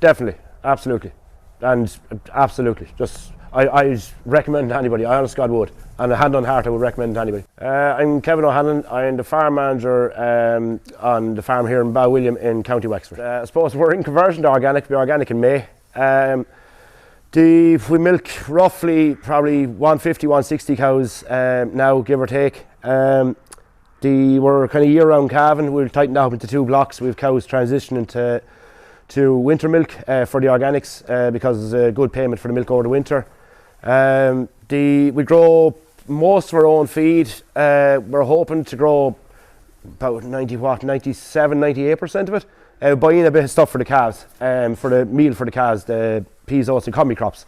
definitely, absolutely, and absolutely. Just I recommend to anybody. I honest God would, and hand on heart I would recommend to anybody. I'm Kevin O Hanlon. I'm the farm manager on the farm here in Ballywilliam in County Wexford. I suppose we're in conversion to organic. We'll be organic in May. We milk roughly probably 150, 160 cows now, give or take. We're kind of year-round calving. We'll tighten that up into 2 blocks. We've cows transitioning to winter milk for the organics because there's a good payment for the milk over the winter. We grow most of our own feed. We're hoping to grow about 97, 98% of it. Buy in a bit of stuff for the calves, for the meal for the calves, the peas, oats and combi crops.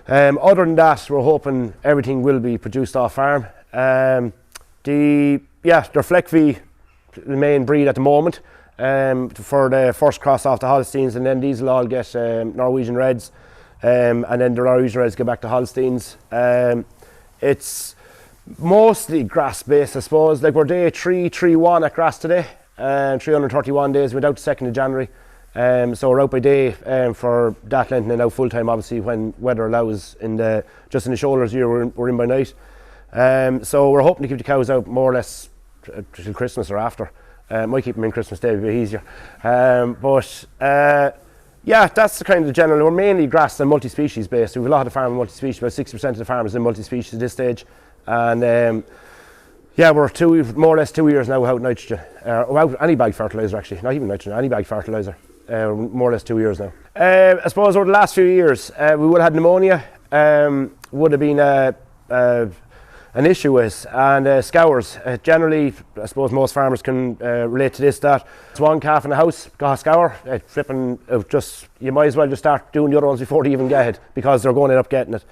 Other than that, we're hoping everything will be produced off farm. They're Fleckvie, the main breed at the moment, for the first cross off the Holsteins, and then these will all get Norwegian Reds, and then the Norwegian Reds go back to Holsteins. It's mostly grass based, I suppose. Like we're day 331 at grass today, 331 days. We went out the 2nd of January, so we're out by day for that length, and then out full time obviously when weather allows. Just in the shoulders here we're in by night. So we're hoping to keep the cows out more or less till Christmas or after. Might keep them in Christmas Day, a bit easier. Yeah, that's the kind of the general. We're mainly grass and multi-species based. We have a lot of farm multi-species. About 60% of the farmers in multi-species at this stage, and yeah, we're more or less 2 years now without nitrogen, without any bag fertilizer actually. Not even nitrogen, any bag fertilizer. More or less 2 years now. I suppose over the last few years, we would have had pneumonia. Would have been an issue with, and scours. Generally, I suppose most farmers can relate to this, that it's one calf in the house got a scour, flipping just, you might as well just start doing the other ones before they even get it, because they're going to end up getting it.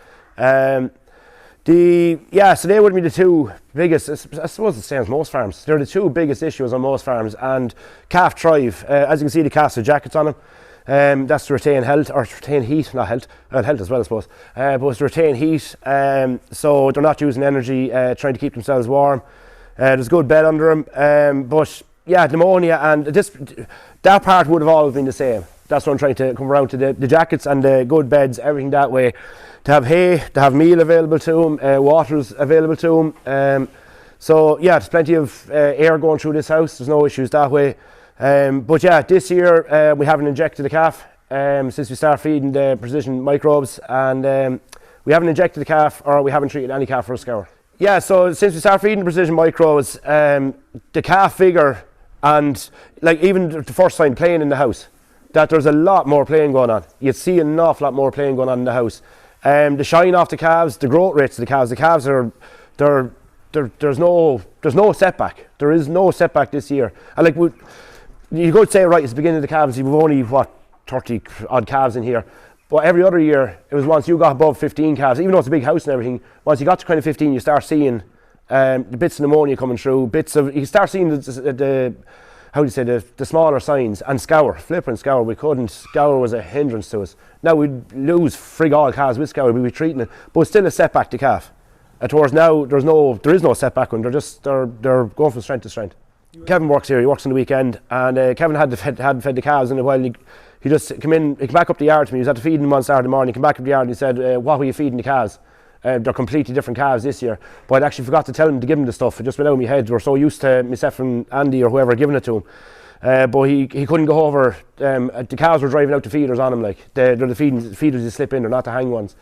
So they would be the 2 biggest, I suppose the same as most farms. They're the 2 biggest issues on most farms, and calf thrive. As you can see, the calves have jackets on them. That's to retain health, or to retain heat, not health, health as well I suppose, but it's to retain heat, so they're not using energy trying to keep themselves warm. There's good bed under them, but yeah, pneumonia and that part would have always been the same. That's what I'm trying to come around to, the jackets and the good beds, everything that way, to have hay, to have meal available to them, water's available to them. So yeah, there's plenty of air going through this house, there's no issues that way. But yeah, this year we haven't injected a calf since we started feeding the precision microbes, and we haven't injected the calf, or we haven't treated any calf for a scour. Yeah, so since we started feeding the precision microbes, the calf figure, and like even the first time playing in the house, that there's a lot more playing going on. You'd see an awful lot more playing going on in the house. The shine off the calves, the growth rates of the calves are, there's no setback. There is no setback this year. And like you could say, right, it's the beginning of the calves, you've only, 30 odd calves in here. But every other year, it was once you got above 15 calves, even though it's a big house and everything, once you got to kind of 15, you start seeing the bits of pneumonia coming through, you start seeing the smaller signs, and scour, flipping scour. Scour was a hindrance to us. Now we'd lose frig all calves with scour, we'd be treating it, but it's still a setback to calf. Towards now, there is no setback when they're going from strength to strength. Kevin works here, he works on the weekend, and Kevin hadn't fed the calves in a while. He just came back up the yard to me. He was at the feeding one Saturday morning, he came back up the yard and he said, what were you feeding the calves? They're completely different calves this year. But I actually forgot to tell him to give him the stuff. It just went out of my head. We're so used to myself and Andy or whoever giving it to him. But he couldn't go over. The cows were driving out the feeders on him. Like they're the feeders you slip in, they're not the hang ones.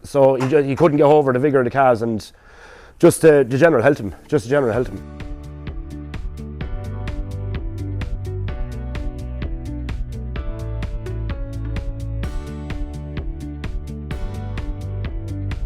So he couldn't get over the vigour of the calves, and just the general health of him.